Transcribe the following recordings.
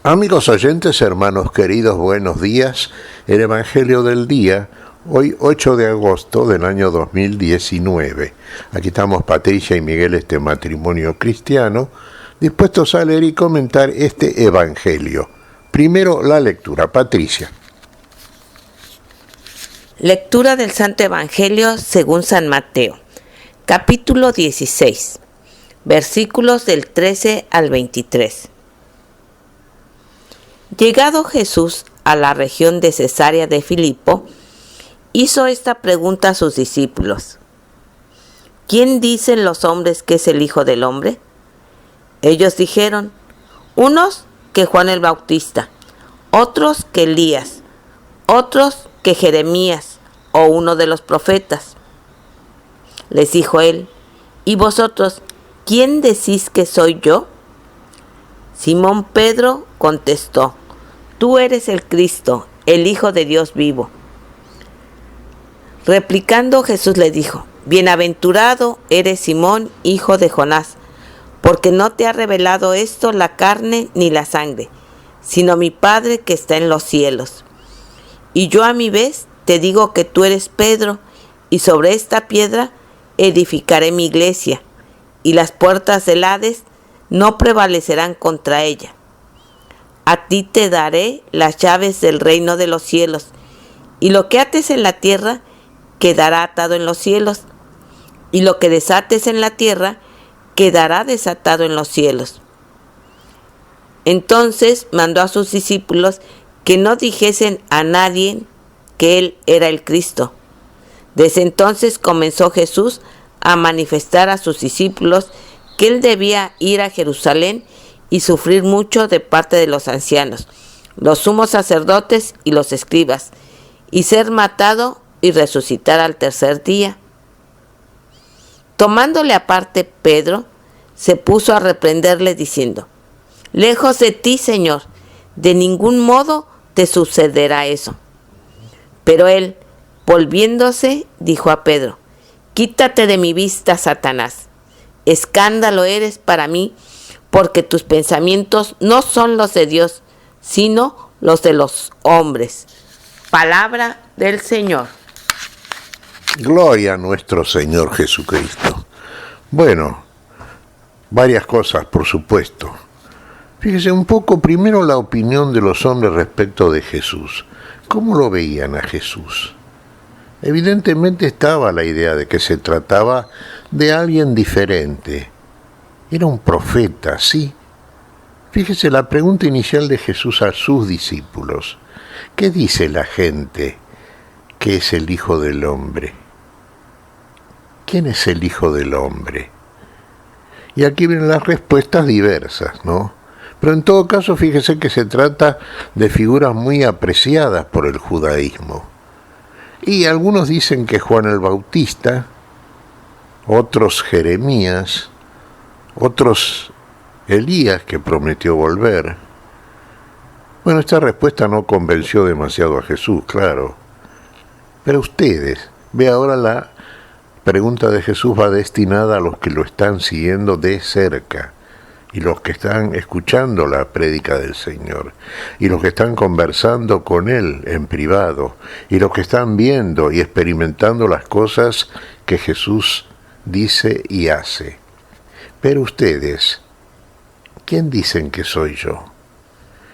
Amigos oyentes, hermanos queridos, buenos días. El Evangelio del día, hoy 8 de agosto del año 2019. Aquí estamos Patricia y Miguel, este matrimonio cristiano, dispuestos a leer y comentar este Evangelio. Primero la lectura. Patricia. Lectura del Santo Evangelio según San Mateo, capítulo 16, versículos del 13 al 23. Llegado Jesús a la región de Cesarea de Filipo, hizo esta pregunta a sus discípulos: ¿Quién dicen los hombres que es el Hijo del Hombre? Ellos dijeron, unos que Juan el Bautista, otros que Elías, otros que Jeremías o uno de los profetas. Les dijo él: ¿Y vosotros, quién decís que soy yo? Simón Pedro contestó: Tú eres el Cristo, el Hijo de Dios vivo. Replicando, Jesús le dijo: Bienaventurado eres Simón, hijo de Jonás, porque no te ha revelado esto la carne ni la sangre, sino mi Padre que está en los cielos. Y yo a mi vez te digo que tú eres Pedro, y sobre esta piedra edificaré mi iglesia, y las puertas del Hades no prevalecerán contra ella. A ti te daré las llaves del reino de los cielos, y lo que ates en la tierra quedará atado en los cielos, y lo que desates en la tierra quedará desatado en los cielos. Entonces mandó a sus discípulos que no dijesen a nadie que él era el Cristo. Desde entonces comenzó Jesús a manifestar a sus discípulos que él debía ir a Jerusalén y sufrir mucho de parte de los ancianos, los sumos sacerdotes y los escribas, y ser matado y resucitar al tercer día. Tomándole aparte Pedro, se puso a reprenderle diciendo: Lejos de ti, Señor, de ningún modo te sucederá eso. Pero él, volviéndose, dijo a Pedro: Quítate de mi vista, Satanás. Escándalo eres para mí, porque tus pensamientos no son los de Dios, sino los de los hombres. Palabra del Señor. Gloria a nuestro Señor Jesucristo. Bueno, varias cosas, por supuesto. Fíjese un poco, primero la opinión de los hombres respecto de Jesús. ¿Cómo lo veían a Jesús? Evidentemente estaba la idea de que se trataba de alguien diferente. Era un profeta, sí. Fíjese la pregunta inicial de Jesús a sus discípulos. ¿Qué dice la gente que es el Hijo del Hombre? ¿Quién es el Hijo del Hombre? Y aquí vienen las respuestas diversas, ¿no? Pero en todo caso, fíjese que se trata de figuras muy apreciadas por el judaísmo. Y algunos dicen que Juan el Bautista, otros Jeremías, otros Elías que prometió volver. Bueno, esta respuesta no convenció demasiado a Jesús, claro. Pero ustedes, ve ahora la pregunta de Jesús va destinada a los que lo están siguiendo de cerca, y los que están escuchando la prédica del Señor, y los que están conversando con Él en privado, y los que están viendo y experimentando las cosas que Jesús dice y hace. Pero ustedes, ¿quién dicen que soy yo?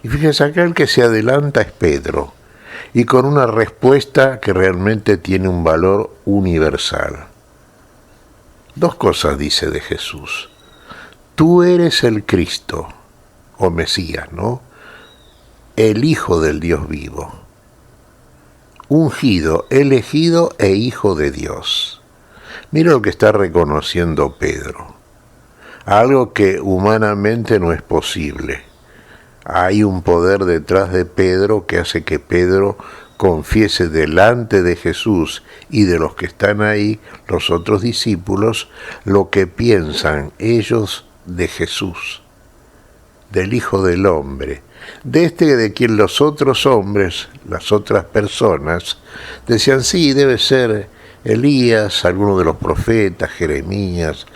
Y fíjense acá, el que se adelanta es Pedro, y con una respuesta que realmente tiene un valor universal. Dos cosas dice de Jesús. Tú eres el Cristo, o Mesías, ¿no? El Hijo del Dios vivo. Ungido, elegido e Hijo de Dios. Mira lo que está reconociendo Pedro. Algo que humanamente no es posible. Hay un poder detrás de Pedro que hace que Pedro confiese delante de Jesús y de los que están ahí, los otros discípulos, lo que piensan ellos de Jesús, del Hijo del Hombre, de quien los otros hombres, las otras personas, decían, sí, debe ser Elías, alguno de los profetas, Jeremías,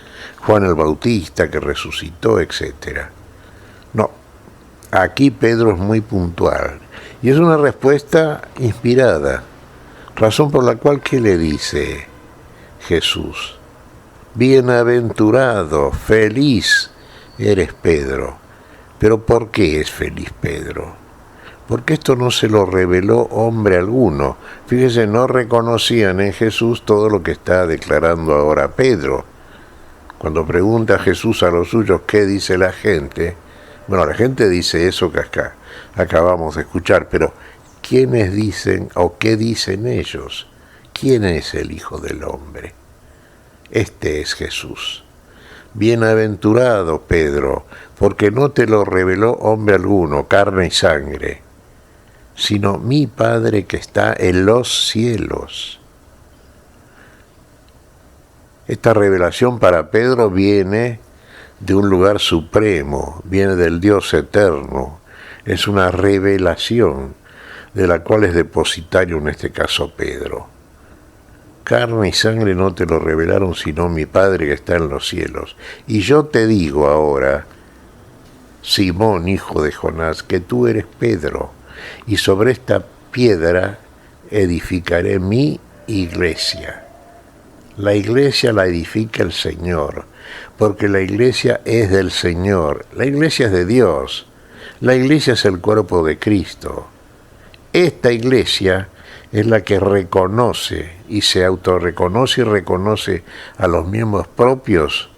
Juan el Bautista que resucitó, etc. No, Aquí Pedro es muy puntual y es una respuesta inspirada, razón por la cual, ¿qué le dice Jesús? Bienaventurado, feliz eres Pedro. ¿Pero por qué es feliz Pedro? Porque esto no se lo reveló hombre alguno. Fíjese, no reconocían en Jesús todo lo que está declarando ahora Pedro. Cuando pregunta Jesús a los suyos qué dice la gente, bueno, la gente dice eso que acá acabamos de escuchar, pero ¿quiénes dicen o qué dicen ellos? ¿Quién es el Hijo del Hombre? Este es Jesús. Bienaventurado Pedro, porque no te lo reveló hombre alguno, carne y sangre, sino mi Padre que está en los cielos. Esta revelación para Pedro viene de un lugar supremo, viene del Dios eterno, es una revelación de la cual es depositario en este caso Pedro. Carne y sangre no te lo revelaron sino mi Padre que está en los cielos. Y yo te digo ahora, Simón, hijo de Jonás, que tú eres Pedro, y sobre esta piedra edificaré mi iglesia. La iglesia la edifica el Señor, porque la iglesia es del Señor, la iglesia es de Dios, la iglesia es el cuerpo de Cristo. Esta iglesia es la que reconoce y se autorreconoce y reconoce a los miembros propios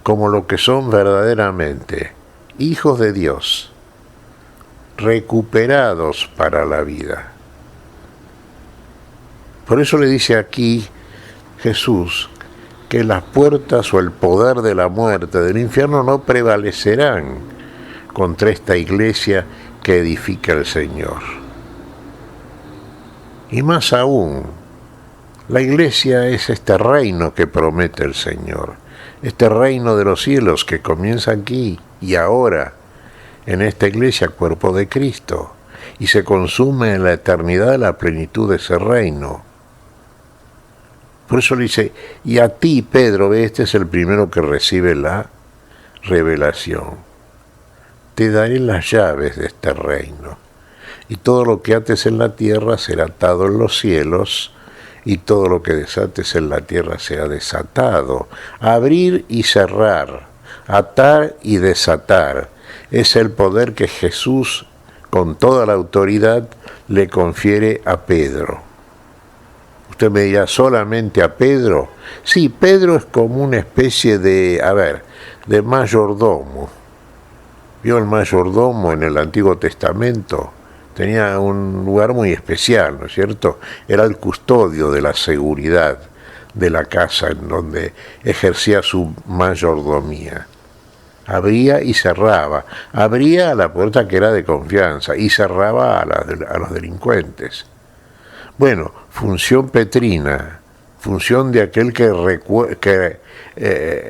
como lo que son verdaderamente, hijos de Dios, recuperados para la vida. Por eso le dice aquí Jesús que las puertas o el poder de la muerte, del infierno, no prevalecerán contra esta iglesia que edifica el Señor. Y más aún, la iglesia es este reino que promete el Señor, este reino de los cielos que comienza aquí y ahora, en esta iglesia, cuerpo de Cristo, y se consume en la eternidad la plenitud de ese reino. Por eso le dice, y a ti, Pedro, este es el primero que recibe la revelación. Te daré las llaves de este reino, y todo lo que ates en la tierra será atado en los cielos, y todo lo que desates en la tierra será desatado. Abrir y cerrar, atar y desatar, es el poder que Jesús, con toda la autoridad, le confiere a Pedro. Usted me dirá, ¿solamente a Pedro? Sí, Pedro es como una especie de mayordomo. ¿Vio el mayordomo en el Antiguo Testamento? Tenía un lugar muy especial, ¿no es cierto? Era el custodio de la seguridad de la casa en donde ejercía su mayordomía. Abría y cerraba. Abría a la puerta que era de confianza y cerraba a los delincuentes. Bueno, función petrina, función de aquel que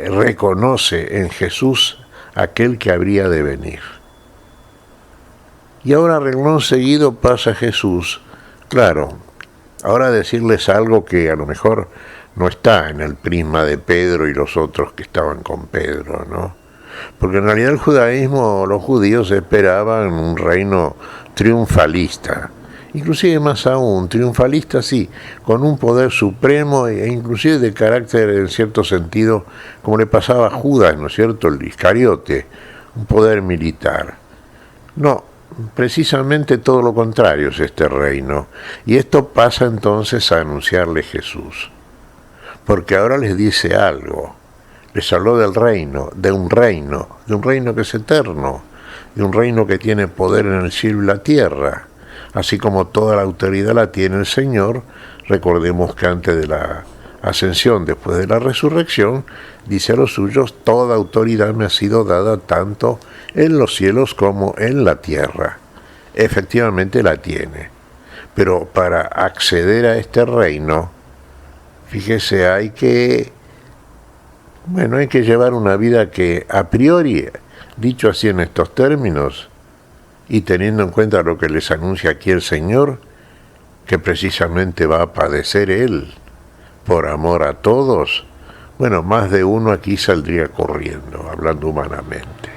reconoce en Jesús aquel que habría de venir. Y ahora, renglón seguido, pasa Jesús, claro, ahora decirles algo que a lo mejor no está en el prisma de Pedro y los otros que estaban con Pedro, ¿no? Porque en realidad el judaísmo, los judíos esperaban un reino triunfalista, inclusive más aún, triunfalista sí, con un poder supremo e inclusive de carácter en cierto sentido, como le pasaba a Judas, ¿no es cierto?, el Iscariote, un poder militar. No, precisamente todo lo contrario es este reino, y esto pasa entonces a anunciarle Jesús, porque ahora les dice algo, les habló del reino, de un reino que es eterno, de un reino que tiene poder en el cielo y la tierra. Así como toda la autoridad la tiene el Señor, recordemos que antes de la ascensión, después de la resurrección, dice a los suyos, toda autoridad me ha sido dada tanto en los cielos como en la tierra. Efectivamente la tiene, pero para acceder a este reino, fíjese, hay que llevar una vida que a priori, dicho así en estos términos, y teniendo en cuenta lo que les anuncia aquí el Señor, que precisamente va a padecer Él por amor a todos, bueno, más de uno aquí saldría corriendo, hablando humanamente.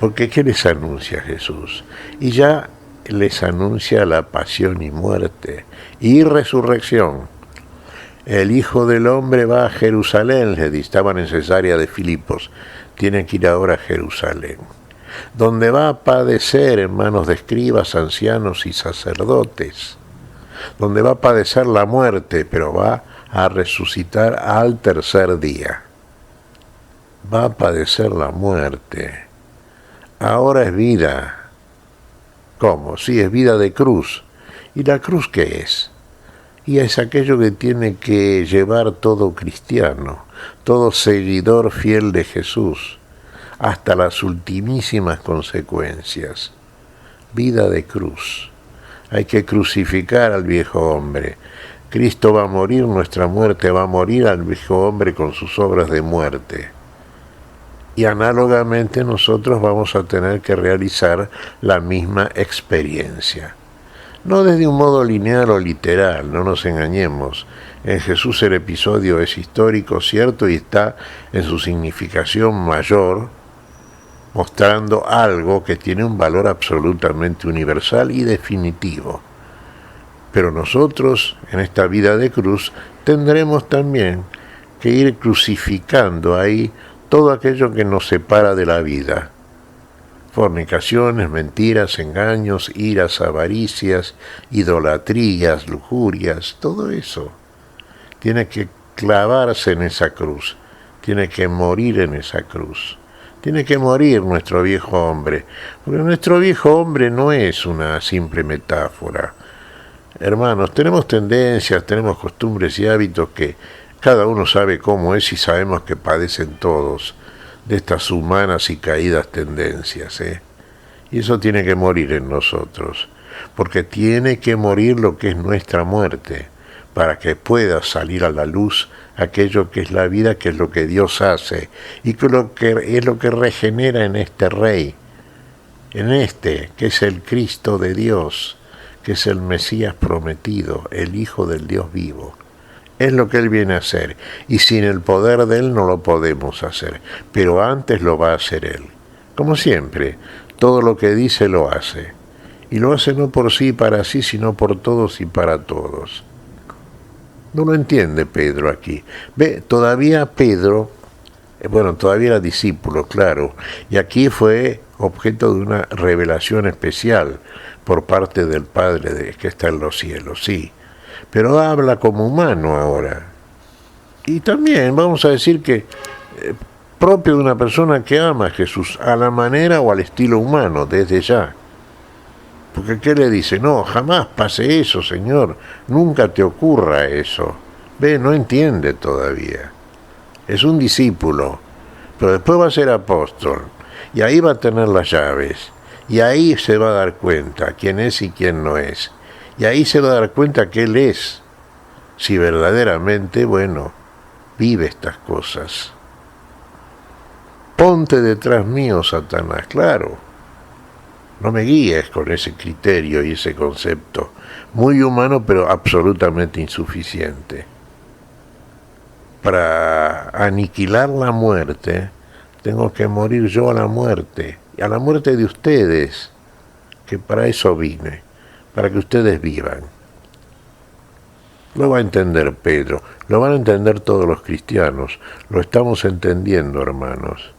Porque ¿qué les anuncia Jesús? Y ya les anuncia la pasión y muerte y resurrección. El Hijo del Hombre va a Jerusalén, les estaban en Cesarea de Filipos, tiene que ir ahora a Jerusalén, donde va a padecer en manos de escribas, ancianos y sacerdotes, donde va a padecer la muerte, pero va a resucitar al tercer día. Va a padecer la muerte. Ahora es vida. ¿Cómo? Sí, es vida de cruz. ¿Y la cruz qué es? Y es aquello que tiene que llevar todo cristiano, todo seguidor fiel de Jesús, hasta las ultimísimas consecuencias. Vida de cruz. Hay que crucificar al viejo hombre. Cristo va a morir, nuestra muerte va a morir al viejo hombre con sus obras de muerte. Y análogamente nosotros vamos a tener que realizar la misma experiencia. No desde un modo lineal o literal, no nos engañemos. En Jesús el episodio es histórico, cierto, y está en su significación mayor, mostrando algo que tiene un valor absolutamente universal y definitivo. Pero nosotros, en esta vida de cruz, tendremos también que ir crucificando ahí todo aquello que nos separa de la vida. Fornicaciones, mentiras, engaños, iras, avaricias, idolatrías, lujurias, todo eso tiene que clavarse en esa cruz, tiene que morir en esa cruz, tiene que morir nuestro viejo hombre, porque nuestro viejo hombre no es una simple metáfora. Hermanos, tenemos tendencias, tenemos costumbres y hábitos que cada uno sabe cómo es y sabemos que padecen todos de estas humanas y caídas tendencias, Y eso tiene que morir en nosotros, porque tiene que morir lo que es nuestra muerte, para que pueda salir a la luz aquello que es la vida, que es lo que Dios hace, y que es lo que regenera en este Rey, en este, que es el Cristo de Dios, que es el Mesías prometido, el Hijo del Dios vivo. Es lo que Él viene a hacer, y sin el poder de Él no lo podemos hacer, pero antes lo va a hacer Él. Como siempre, todo lo que dice lo hace, y lo hace no por sí y para sí, sino por todos y para todos. No lo entiende Pedro aquí. Ve, todavía Pedro, todavía era discípulo, claro, y aquí fue objeto de una revelación especial por parte del Padre que está en los cielos, sí. Pero habla como humano ahora. Y también vamos a decir que propio de una persona que ama a Jesús a la manera o al estilo humano, desde ya. Porque ¿qué le dice? No, jamás pase eso, Señor, nunca te ocurra eso. Ve, no entiende todavía. Es un discípulo, pero después va a ser apóstol, y ahí va a tener las llaves, y ahí se va a dar cuenta quién es y quién no es. Y ahí se va a dar cuenta que Él es, si verdaderamente, vive estas cosas. Ponte detrás mío, Satanás, claro. No me guíes con ese criterio y ese concepto, muy humano pero absolutamente insuficiente. Para aniquilar la muerte, tengo que morir yo a la muerte, y a la muerte de ustedes, que para eso vine. Para que ustedes vivan. Lo va a entender Pedro, lo van a entender todos los cristianos, lo estamos entendiendo, hermanos.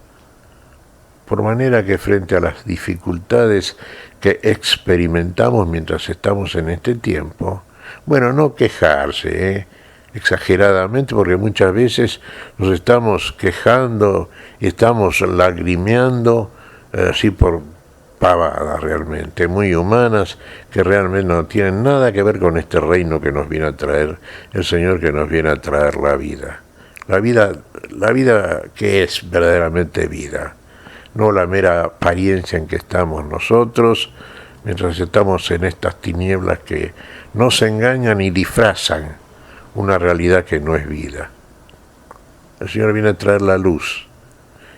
Por manera que frente a las dificultades que experimentamos mientras estamos en este tiempo, no quejarse, exageradamente, porque muchas veces nos estamos quejando y estamos lagrimeando, así por pavadas realmente, muy humanas, que realmente no tienen nada que ver con este reino que nos viene a traer el Señor, que nos viene a traer la vida. La vida que es verdaderamente vida, no la mera apariencia en que estamos nosotros, mientras estamos en estas tinieblas que nos engañan y disfrazan una realidad que no es vida. El Señor viene a traer la luz,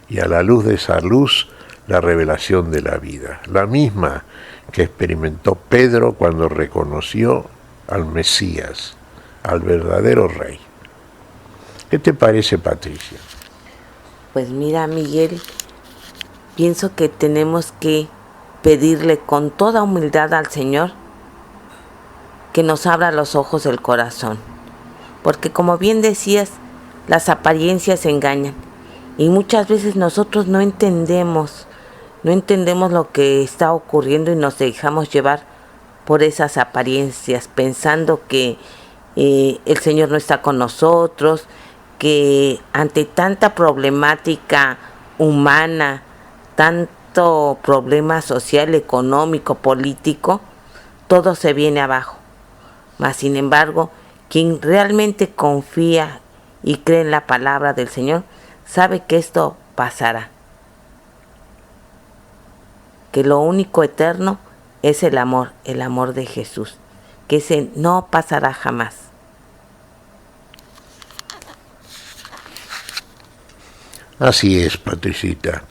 y a la luz de esa luz, la revelación de la vida, la misma que experimentó Pedro cuando reconoció al Mesías, al verdadero Rey. ¿Qué te parece, Patricia? Pues mira, Miguel, pienso que tenemos que pedirle con toda humildad al Señor que nos abra los ojos del corazón. Porque como bien decías, las apariencias engañan. Y muchas veces nosotros no entendemos lo que está ocurriendo y nos dejamos llevar por esas apariencias, pensando que el Señor no está con nosotros, que ante tanta problemática humana, tanto problema social, económico, político, todo se viene abajo. Mas sin embargo, quien realmente confía y cree en la palabra del Señor, sabe que esto pasará. Que lo único eterno es el amor de Jesús, que ese no pasará jamás. Así es, Patricita.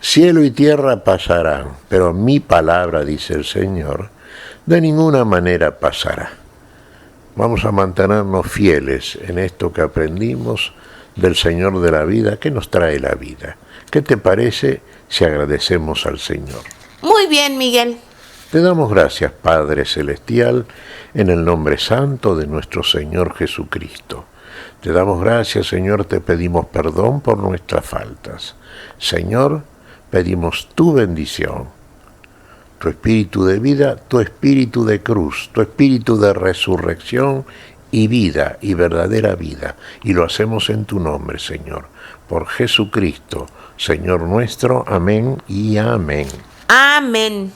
Cielo y tierra pasarán, pero mi palabra, dice el Señor, de ninguna manera pasará. Vamos a mantenernos fieles en esto que aprendimos del Señor de la vida, que nos trae la vida. ¿Qué te parece si agradecemos al Señor? Muy bien, Miguel. Te damos gracias, Padre Celestial, en el nombre santo de nuestro Señor Jesucristo. Te damos gracias, Señor, te pedimos perdón por nuestras faltas. Señor, pedimos tu bendición, tu espíritu de vida, tu espíritu de cruz, tu espíritu de resurrección y vida y verdadera vida. Y lo hacemos en tu nombre, Señor, por Jesucristo, Señor nuestro. Amén y amén. Amén.